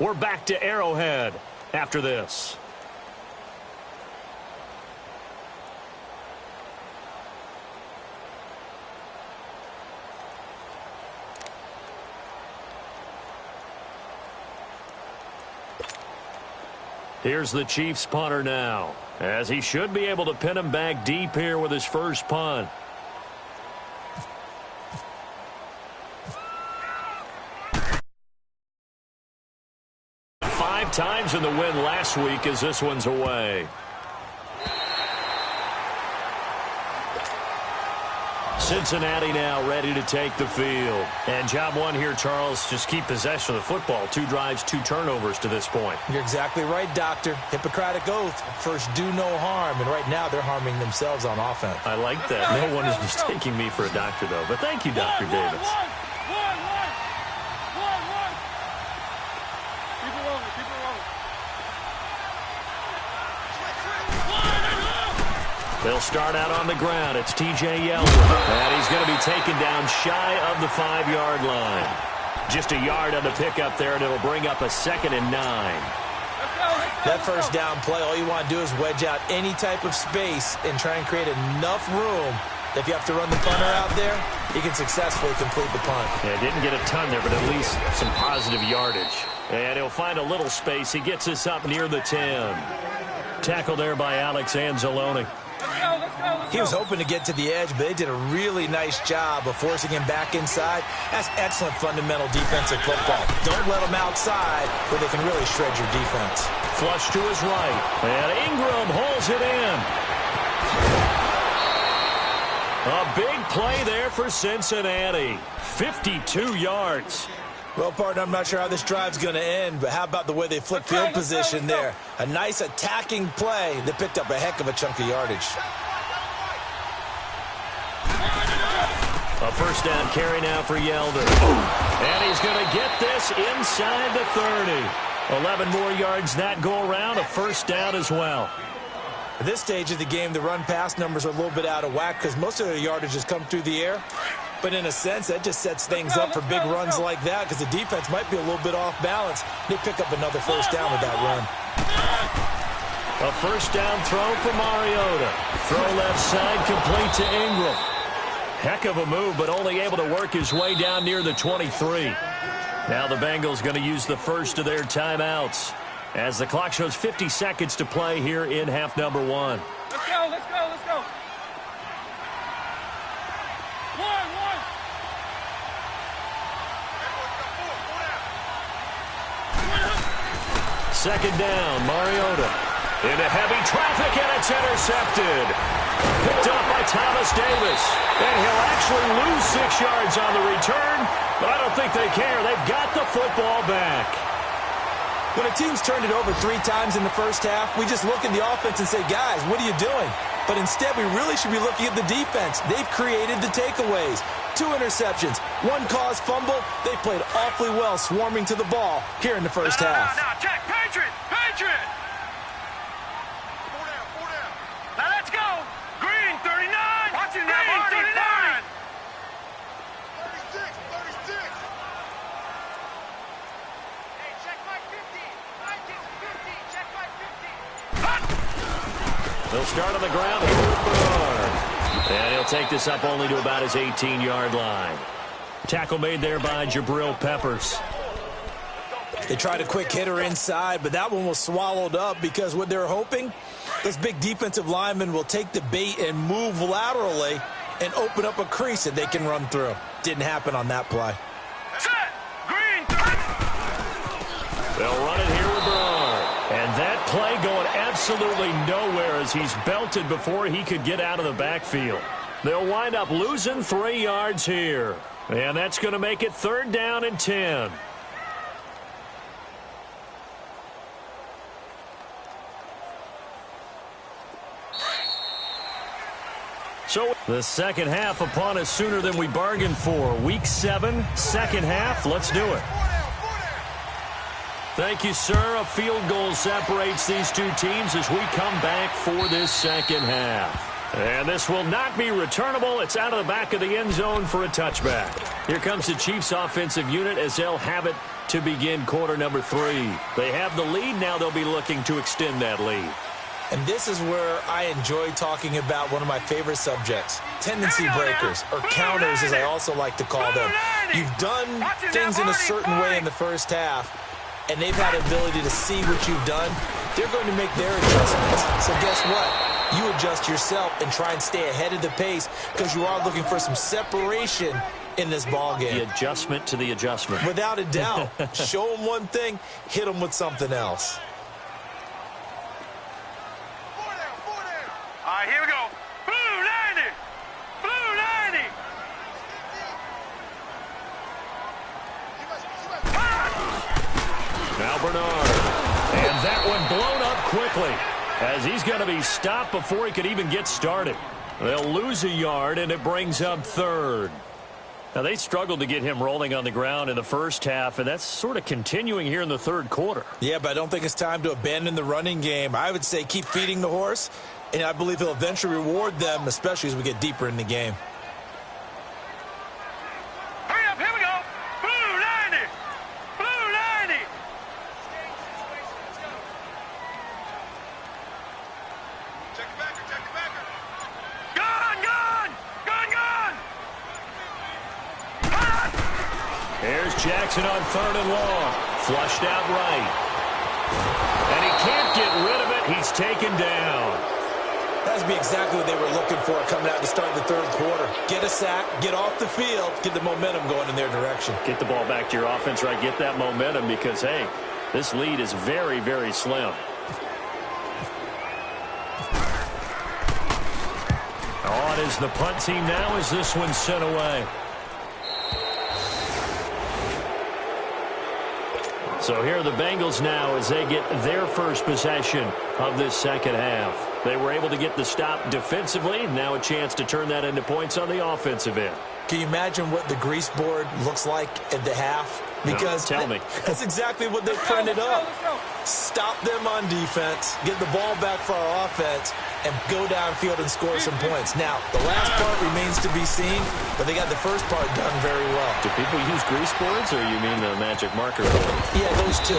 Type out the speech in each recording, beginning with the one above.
We're back to Arrowhead after this. Here's the Chiefs punter now, as he should be able to pin him back deep here with his first punt. Five times in the win last week as this one's away. Cincinnati now ready to take the field. And job one here, Charles, just keep possession of the football. 2 drives, 2 turnovers to this point. You're exactly right, Doctor. Hippocratic oath. First, do no harm. And right now, they're harming themselves on offense. I like that. No one is mistaking me for a doctor, though. But thank you, Dr. Davis. They'll start out on the ground. It's T.J. Yeldon. And he's going to be taken down shy of the 5-yard line. Just a yard on the pickup there, and it'll bring up a 2nd and 9. That first down play, all you want to do is wedge out any type of space and try and create enough room. If you have to run the punter out there, he can successfully complete the punt. Yeah, didn't get a ton there, but at least some positive yardage. And he'll find a little space. He gets us up near the 10. Tackle there by Alex Anzalone. He was hoping to get to the edge, but they did a really nice job of forcing him back inside. That's excellent fundamental defensive football. Don't let them outside where they can really shred your defense. Flush to his right, and Ingram holds it in. A big play there for Cincinnati. 52 yards. Well, partner, I'm not sure how this drive's going to end, but how about the way they flip field position there? A nice attacking play that picked up a heck of a chunk of yardage. A first down carry now for Yeldon. And he's going to get this inside the 30. 11 more yards that go around, a first down as well. At this stage of the game, the run-pass numbers are a little bit out of whack because most of their yardage has come through the air. But in a sense, that just sets things up for big runs like that because the defense might be a little bit off balance. They pick up another first down with that run. A first down throw for Mariota. Throw left side complete to Ingram. Heck of a move, but only able to work his way down near the 23. Now the Bengals going to use the first of their timeouts as the clock shows 50 seconds to play here in half number 1. Let's go, let's go, let's go. Second down, Mariota. Into heavy traffic, and it's intercepted. Picked up by Thomas Davis. And he'll actually lose 6 yards on the return, but I don't think they care. They've got the football back. When a team's turned it over 3 times in the first half, we just look at the offense and say, guys, what are you doing? But instead, we really should be looking at the defense. They've created the takeaways. 2 interceptions, 1 caused fumble. They played awfully well swarming to the ball here in the first half. Now, check, Patriot, Patriot. 4 down. Now let's go. Green, 39. Watching that, Marty, 39. 36. Hey, check my 50. Check my 50. They'll start on the ground here with Bernard. And he'll take this up only to about his 18-yard line. Tackle made there by Jabril Peppers. They tried a quick hitter inside, but that one was swallowed up because what they're hoping, this big defensive lineman will take the bait and move laterally and open up a crease that they can run through. Didn't happen on that play. Set. Green, 30. They'll run it here with Bernard. And that play going absolutely nowhere as he's belted before he could get out of the backfield. They'll wind up losing 3 yards here. And that's going to make it 3rd down and 10. So the second half upon us sooner than we bargained for. Week 7, second half. Let's do it. Thank you, sir. A field goal separates these 2 teams as we come back for this second half. And this will not be returnable. It's out of the back of the end zone for a touchback. Here comes the Chiefs offensive unit as they'll have it to begin quarter number 3. They have the lead. Now they'll be looking to extend that lead. And this is where I enjoy talking about one of my favorite subjects, tendency breakers, or counters as I also like to call them. You've done things in a certain way in the first half, and they've had the ability to see what you've done. They're going to make their adjustments. So guess what? You adjust yourself and try and stay ahead of the pace because you are looking for some separation in this ball game. The adjustment to the adjustment. Without a doubt. Show them one thing, hit them with something else. All right, here we go. Blue 90. Blue 90. Now Bernard. And that one blown up quickly as he's going to be stopped before he could even get started. They'll lose a yard, and it brings up third. Now, they struggled to get him rolling on the ground in the first half, and that's sort of continuing here in the third quarter. Yeah, but I don't think it's time to abandon the running game. I would say keep feeding the horse, and I believe he'll eventually reward them, especially as we get deeper in the game. Hurry up, here we go. Blue 90. Blue 90. Check your backer, check your backer. Gun, gun, gun, gun. Here's Jackson on third and long. Flushed out right. And he can't get rid of it. He's taken down. That would be exactly what they were looking for coming out to start the third quarter. Get a sack, get off the field, get the momentum going in their direction. Get the ball back to your offense, right? Get that momentum because, hey, this lead is very, very slim. On is the punt team now as this one's sent away. So here are the Bengals now as they get their first possession of this second half. They were able to get the stop defensively. Now a chance to turn that into points on the offensive end. Can you imagine what the grease board looks like at the half? Because no, tell me. That's exactly what they printed up. Stop them on defense, get the ball back for our offense, and go downfield and score some points. Now, the last part remains to be seen, but they got the first part done very well. Do people use grease boards, or you mean the magic marker board? Yeah, those two.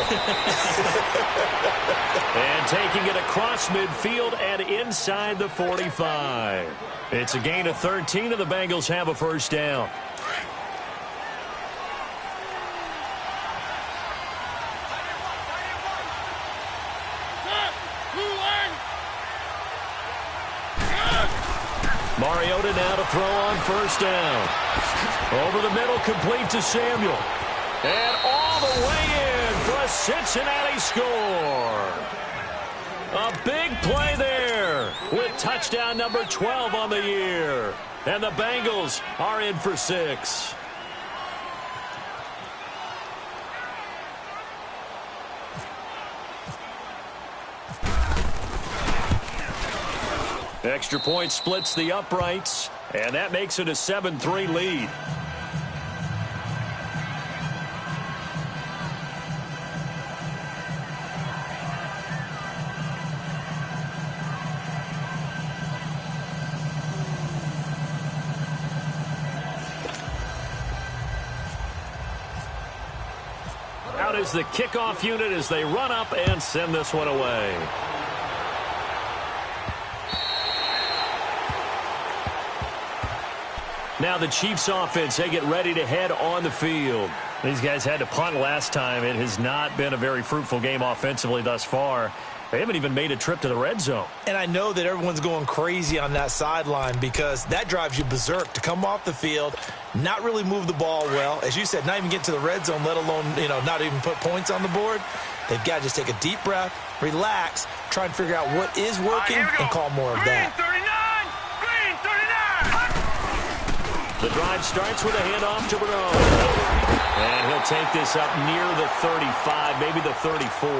And taking it across midfield and inside the 45. It's a gain of 13, and the Bengals have a first down. Mariota now to throw on first down. Over the middle, complete to Samuel. And all the way in for a Cincinnati score. A big play there with touchdown number 12 on the year. And the Bengals are in for 6. Extra point splits the uprights, and that makes it a 7-3 lead. Out is the kickoff unit as they run up and send this one away. Now the Chiefs offense, they get ready to head on the field. These guys had to punt last time. It has not been a very fruitful game offensively thus far. They haven't even made a trip to the red zone. And I know that everyone's going crazy on that sideline because that drives you berserk to come off the field, not really move the ball well. As you said, not even get to the red zone, let alone, not even put points on the board. They've got to just take a deep breath, relax, try and figure out what is working and call more of that. Green 39. The drive starts with a handoff to Bernard. And he'll take this up near the 35, maybe the 34.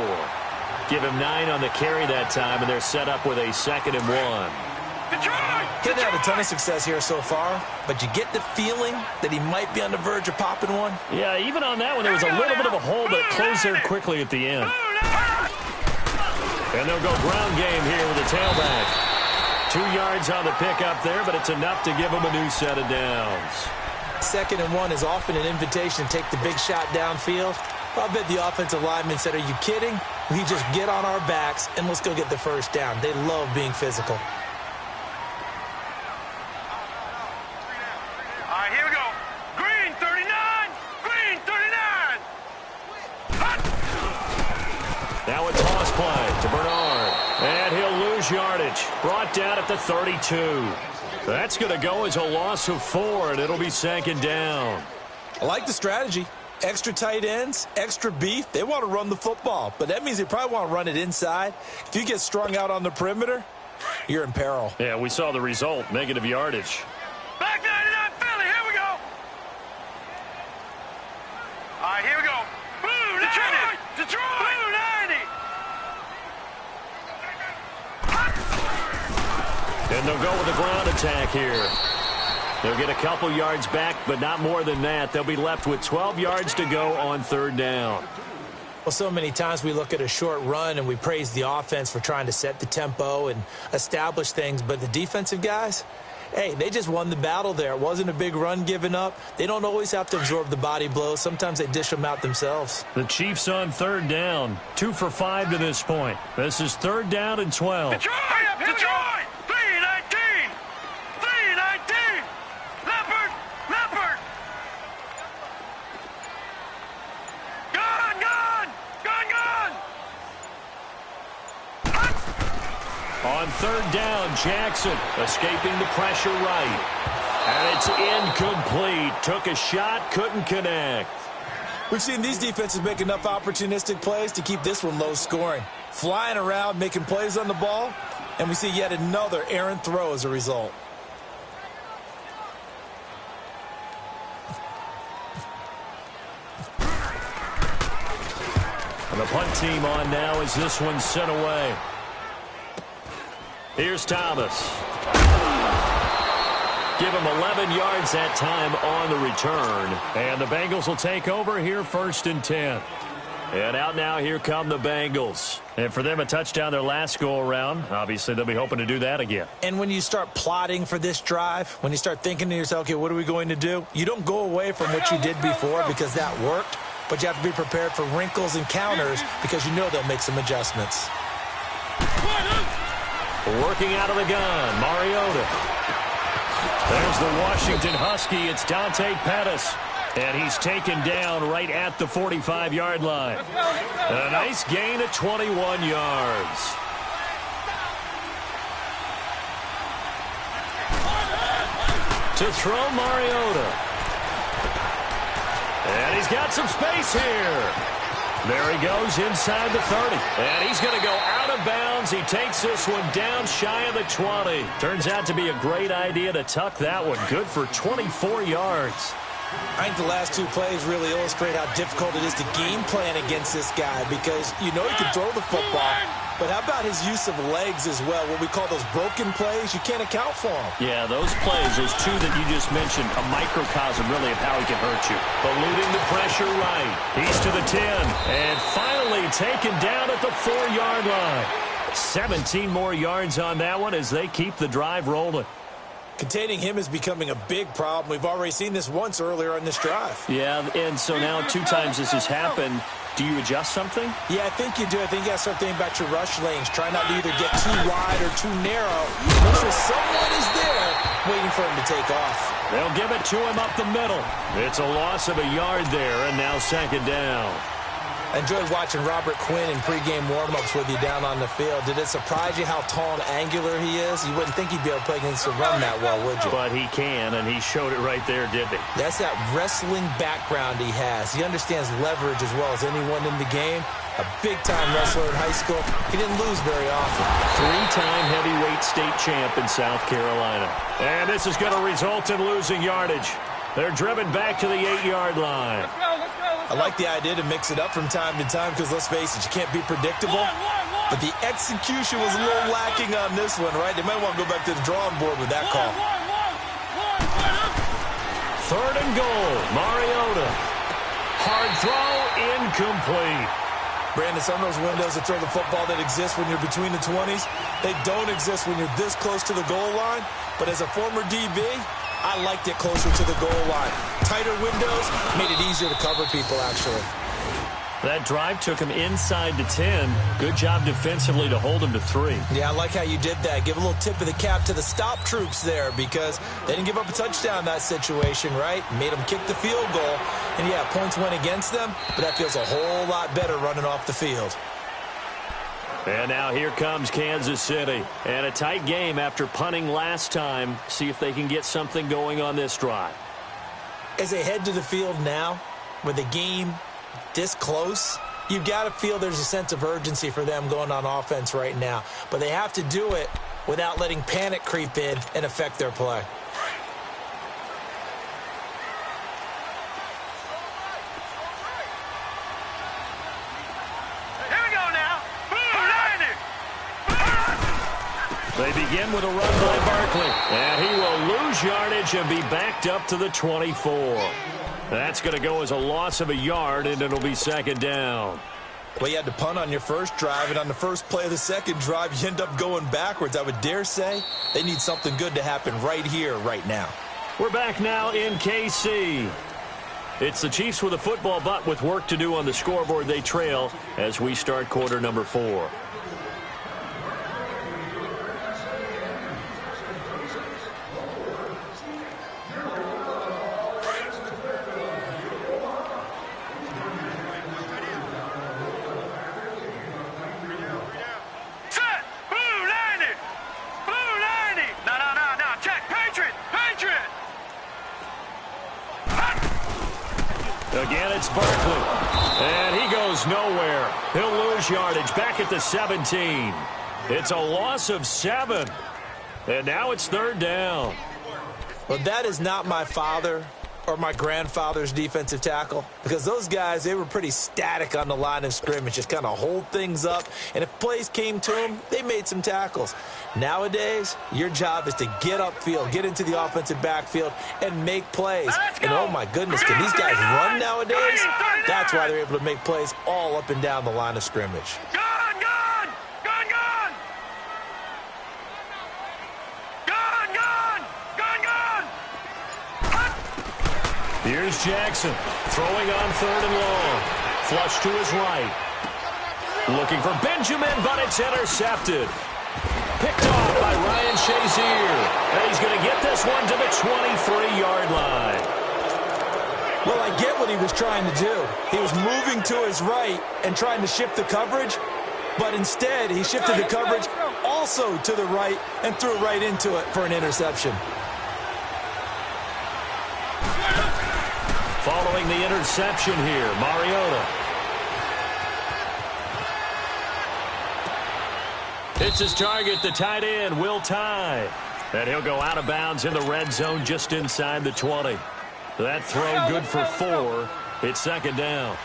Give him 9 on the carry that time, and they're set up with a 2nd and 1. He's had a ton of success here so far, but you get the feeling that he might be on the verge of popping one. Yeah, even on that one, there was a little bit of a hole, but it closed there quickly at the end. And they'll go ground game here with the tailback. 2 yards on the pickup there, but it's enough to give them a new set of downs. 2nd and 1 is often an invitation to take the big shot downfield. I bet the offensive lineman said, are you kidding? We just get on our backs and let's go get the first down. They love being physical. All right, here we go. Green 39. Green 39. Hot. Now a toss play to Bernard. And he'll lose yardage. Brought down at the 32. That's going to go as a loss of 4, and it'll be 2nd down. I like the strategy. Extra tight ends, extra beef. They want to run the football, but that means they probably want to run it inside. If you get strung out on the perimeter, you're in peril. Yeah, we saw the result, negative yardage. Back 99 Philly. Here we go. All right, here we go. Blue 90. Detroit. Blue 90. And they'll go with the ground attack here. They'll get a couple yards back, but not more than that. They'll be left with 12 yards to go on 3rd down. Well, so many times we look at a short run and we praise the offense for trying to set the tempo and establish things, but the defensive guys, hey, they just won the battle there. It wasn't a big run given up. They don't always have to absorb the body blows. Sometimes they dish them out themselves. The Chiefs on 3rd down, 2 for 5 to this point. This is 3rd down and 12. Detroit. Detroit. 319. 319. Leopard. Leopard. Gun. Gun. Gun. Gun. On 3rd down, Jackson escaping the pressure right. And it's incomplete. Took a shot, couldn't connect. We've seen these defenses make enough opportunistic plays to keep this one low scoring. Flying around, making plays on the ball, and we see yet another errant throw as a result. And the punt team on now as this one's sent away. Here's Thomas. Give him 11 yards that time on the return. And the Bengals will take over here 1st and 10. And out now, here come the Bengals. And for them, a touchdown their last go-around. Obviously, they'll be hoping to do that again. And when you start plotting for this drive, when you start thinking to yourself, okay, what are we going to do? You don't go away from what you did before because that worked, but you have to be prepared for wrinkles and counters because you know they'll make some adjustments. Working out of the gun, Mariota. There's the Washington Husky. It's Dante Pettis. And he's taken down right at the 45-yard line. A nice gain of 21 yards. To throw, Mariota. And he's got some space here. There he goes inside the 30. And he's going to go out of bounds. He takes this one down shy of the 20. Turns out to be a great idea to tuck that one. Good for 24 yards. I think the last 2 plays really illustrate how difficult it is to game plan against this guy because you know he can throw the football, but how about his use of legs as well, what we call those broken plays? You can't account for them. Yeah, those plays, those 2 that you just mentioned, a microcosm really of how he can hurt you. Eluding the pressure right. He's to the 10, and finally taken down at the 4-yard line. 17 more yards on that one as they keep the drive rolling. Containing him is becoming a big problem. We've already seen this once earlier on this drive. Yeah, and so now 2 times this has happened. Do you adjust something? Yeah, I think you do. I think you got to start thinking about your rush lanes. Try not to either get too wide or too narrow. Make sure someone is there waiting for him to take off. They'll give it to him up the middle. It's a loss of a yard there, and now 2nd down. I enjoyed watching Robert Quinn in pregame warm-ups with you down on the field. Did it surprise you how tall and angular he is? You wouldn't think he'd be able to play against the run that well, would you? But he can, and he showed it right there, didn't he? That's that wrestling background he has. He understands leverage as well as anyone in the game. A big-time wrestler in high school. He didn't lose very often. 3-time heavyweight state champ in South Carolina. And this is going to result in losing yardage. They're driven back to the 8-yard line. I like the idea to mix it up from time to time because, let's face it, you can't be predictable. But the execution was a little lacking on this one, right? They might want to go back to the drawing board with that call. 3rd and goal, Mariota. Hard throw, incomplete. Brandon, some of those windows that throw the football that exist when you're between the 20s, they don't exist when you're this close to the goal line. But as a former DB, I liked it closer to the goal line. Tighter windows made it easier to cover people, actually. That drive took him inside the 10. Good job defensively to hold him to 3. Yeah, I like how you did that. Give a little tip of the cap to the stop troops there because they didn't give up a touchdown in that situation, right? Made them kick the field goal. And, yeah, points went against them, but that feels a whole lot better running off the field. And now here comes Kansas City. And a tight game after punting last time. See if they can get something going on this drive. As they head to the field now, with the game this close, you've got to feel there's a sense of urgency for them going on offense right now. But they have to do it without letting panic creep in and affect their play. Here we go now. They begin with a run by Barkley. And he will lose yardage and be backed up to the 24. That's going to go as a loss of a yard, and it'll be second down. Well, you had to punt on your first drive, and on the first play of the second drive, you end up going backwards. I would dare say they need something good to happen right here, right now. We're back now in KC. It's the Chiefs with a football, but with work to do on the scoreboard, they trail as we start quarter number 4. Again, it's Barkley. And he goes nowhere. He'll lose yardage back at the 17. It's a loss of 7. And now it's third down. Well, that is not my father or my grandfather's defensive tackle, because those guys, they were pretty static on the line of scrimmage, just kind of hold things up, and if plays came to them, they made some tackles. Nowadays, your job is to get upfield, get into the offensive backfield, and make plays. And oh my goodness, can these guys run nowadays? That's why they're able to make plays all up and down the line of scrimmage. Here's Jackson, throwing on third and long. Flush to his right. Looking for Benjamin, but it's intercepted. Picked off by Ryan Shazier. And he's going to get this one to the 23-yard line. Well, I get what he was trying to do. He was moving to his right and trying to shift the coverage, but instead he shifted the coverage also to the right and threw right into it for an interception. Following the interception here, Mariota. Hits his target, the tight end, Will Tye. And he'll go out of bounds in the red zone just inside the 20. That throw good for 4. It's second down.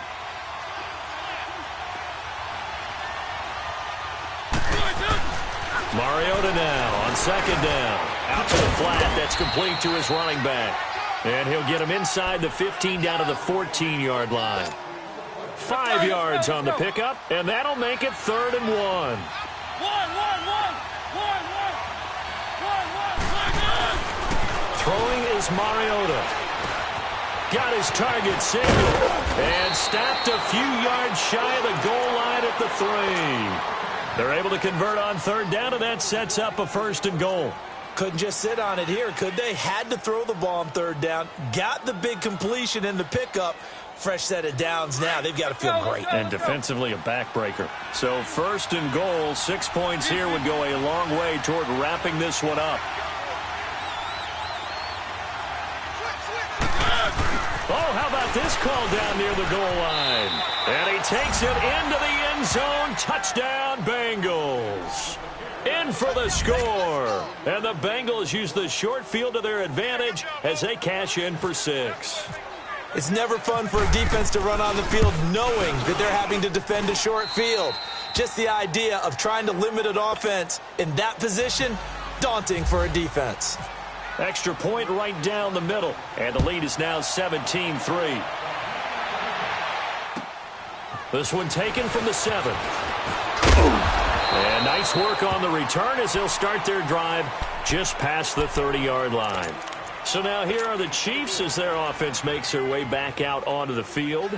Mariota now on second down. Out to the flat. That's complete to his running back. And he'll get him inside the 15 down to the 14-yard line. 5 yards on the pickup, and that'll make it third and 1. Throwing is Mariota. Got his target single. And stopped a few yards shy of the goal line at the 3. They're able to convert on third down, and that sets up a first and goal. Couldn't just sit on it here, could they? Had to throw the ball on third down. Got the big completion in the pickup. Fresh set of downs now. They've got to feel great. And defensively, a backbreaker. So first and goal, 6 points here would go a long way toward wrapping this one up. Oh, how about this call down near the goal line? And he takes it into the end zone. Touchdown, Bengals. In for the score. And the Bengals use the short field to their advantage as they cash in for 6. It's never fun for a defense to run on the field knowing that they're having to defend a short field. Just the idea of trying to limit an offense in that position, daunting for a defense. Extra point right down the middle. And the lead is now 17-3. This one taken from the 7. And nice work on the return as they'll start their drive just past the 30-yard line. So now here are the Chiefs as their offense makes their way back out onto the field.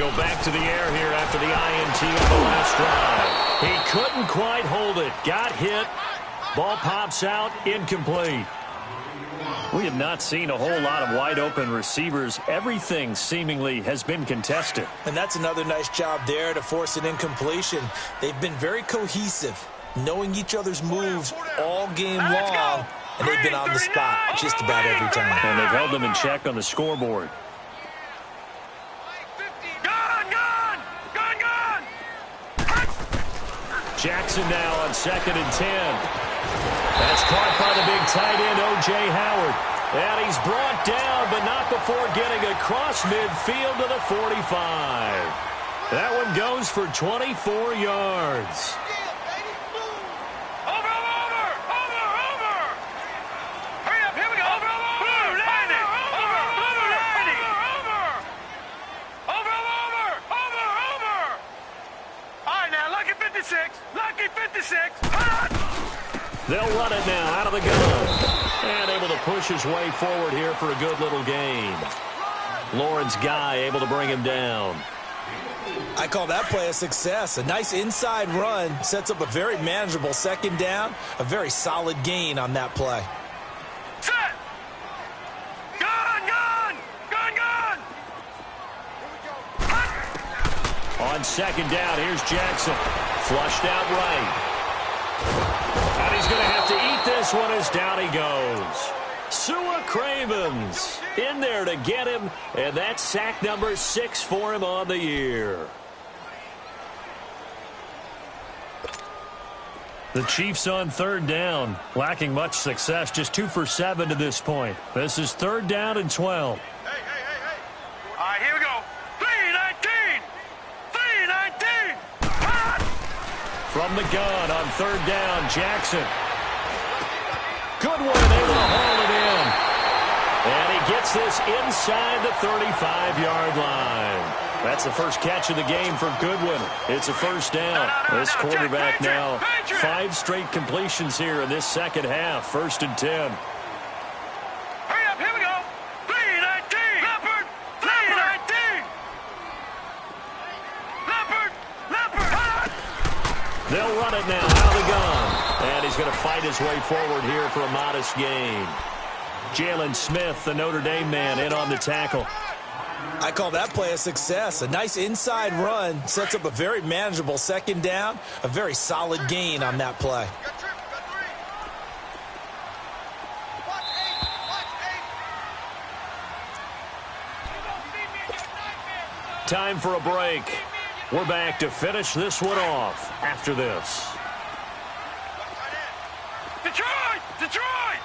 go back to the air here after the INT on the last drive. He couldn't quite hold it. Got hit. Ball pops out. Incomplete. We have not seen a whole lot of wide-open receivers. Everything seemingly has been contested. And that's another nice job there to force an incompletion. They've been very cohesive, knowing each other's moves all game long, and they've been on the spot just about every time. And they've held them in check on the scoreboard. Jackson now on 2nd and 10. That's caught by the big tight end, O.J. Howard. And he's brought down, but not before getting across midfield to the 45. That one goes for 24 yards. Lucky 56. They'll run it now out of the gun. And able to push his way forward here for a good little gain. Lawrence Guy able to bring him down. I call that play a success. A nice inside run sets up a very manageable 2nd down. A very solid gain on that play. Set. Gun, gun. Gun, gun. On 2nd down, here's Jackson. Flushed out right. And he's going to have to eat this one as down he goes. Sua Cravens in there to get him, and that's sack number 6 for him on the year. The Chiefs on 3rd down, lacking much success, just 2 for 7 to this point. This is 3rd down and 12. Hey. All right, here we go. 3-19. 3-19. From the gun on 3rd down, Jackson. Goodwin able to haul it in. And he gets this inside the 35-yard line. That's the first catch of the game for Goodwin. It's a 1st down. This quarterback now 5 straight completions here in this 2nd half. 1st and 10. Hurry up, here we go. 3-19. Leopard. 3-19. Leopard. They'll run it now out of the gun. And he's going to fight his way forward here for a modest gain. Jalen Smith, the Notre Dame man, in on the tackle. I call that play a success. A nice inside run sets up a very manageable 2nd down. A very solid gain on that play. Time for a break. We're back to finish this one off after this. Detroit!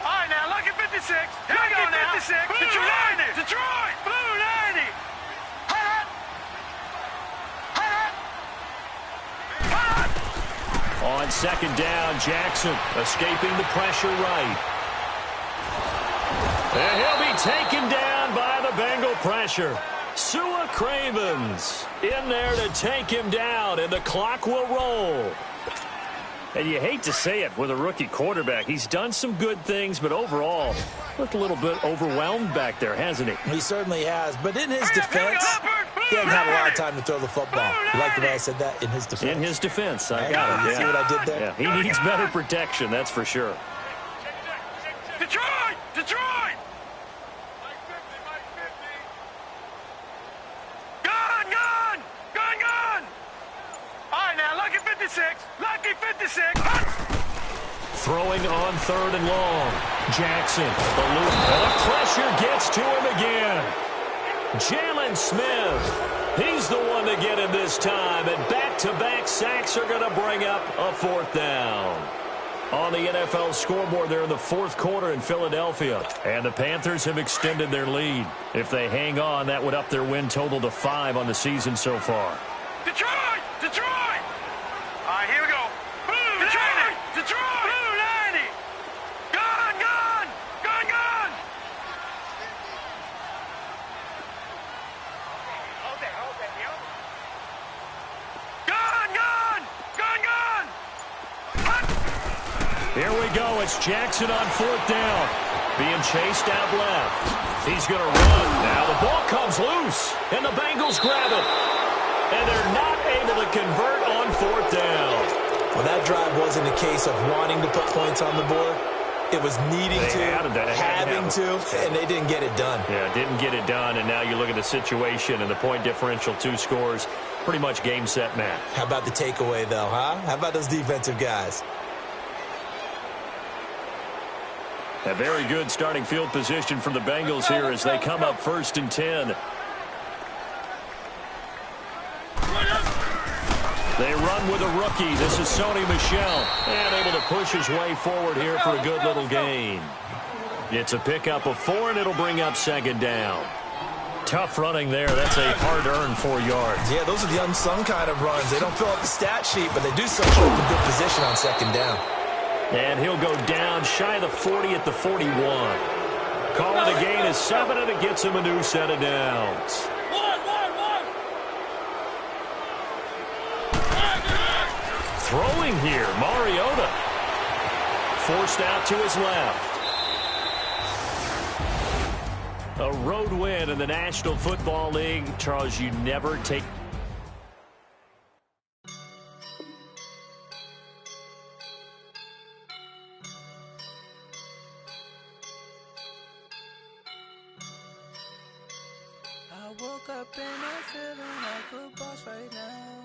All right, now, lucky 56. Here we go now. 56. Detroit! Blue 90. On 2nd down, Jackson escaping the pressure right. And he'll be taken down by the Bengal pressure. Sua Cravens in there to take him down, and the clock will roll. And you hate to say it with a rookie quarterback. He's done some good things, but overall, looked a little bit overwhelmed back there, hasn't he? He certainly has. But in his defense, he hasn't had a lot of time to throw the football. You like the way I said that? In his defense. In his defense. I got it. See what I did there? Yeah, he needs better protection, that's for sure. Detroit! Gun! All right, now, lucky 56. Lucky 56. Throwing on 3rd and long. Jackson, the loop. And the pressure gets to him again. Jalen Smith. He's the one to get him this time. And back-to-back sacks are going to bring up a 4th down. On the NFL scoreboard there in the 4th quarter in Philadelphia. And the Panthers have extended their lead. If they hang on, that would up their win total to 5 on the season so far. Detroit! All right, here we go. Detroit! Blue 90. Gun! Here we go. It's Jackson on 4th down. Being chased out left. He's going to run. Now the ball comes loose, and the Bengals grab it. And they're not able to convert on 4th down. Well, that drive wasn't a case of wanting to put points on the board. It was needing having to, and they didn't get it done. Yeah, didn't get it done, and now you look at the situation and the point differential, 2 scores, pretty much game, set, match. How about the takeaway, though, huh? How about those defensive guys? A very good starting field position for the Bengals here as they come up 1st and 10. They run with a rookie. This is Sony Michel. And able to push his way forward here for a good little gain. It's a pickup of 4, and it'll bring up 2nd down. Tough running there. That's a hard-earned 4 yards. Yeah, those are the unsung kind of runs. They don't fill out the stat sheet, but they do so put in good position on 2nd down. And he'll go down shy of the 40 at the 41. Call it a gain of 7, and it gets him a new set of downs. Throwing here, Mariota. Forced out to his left. A road win in the National Football League. Charles, you never take... I woke up and I'm feeling like a boss right now.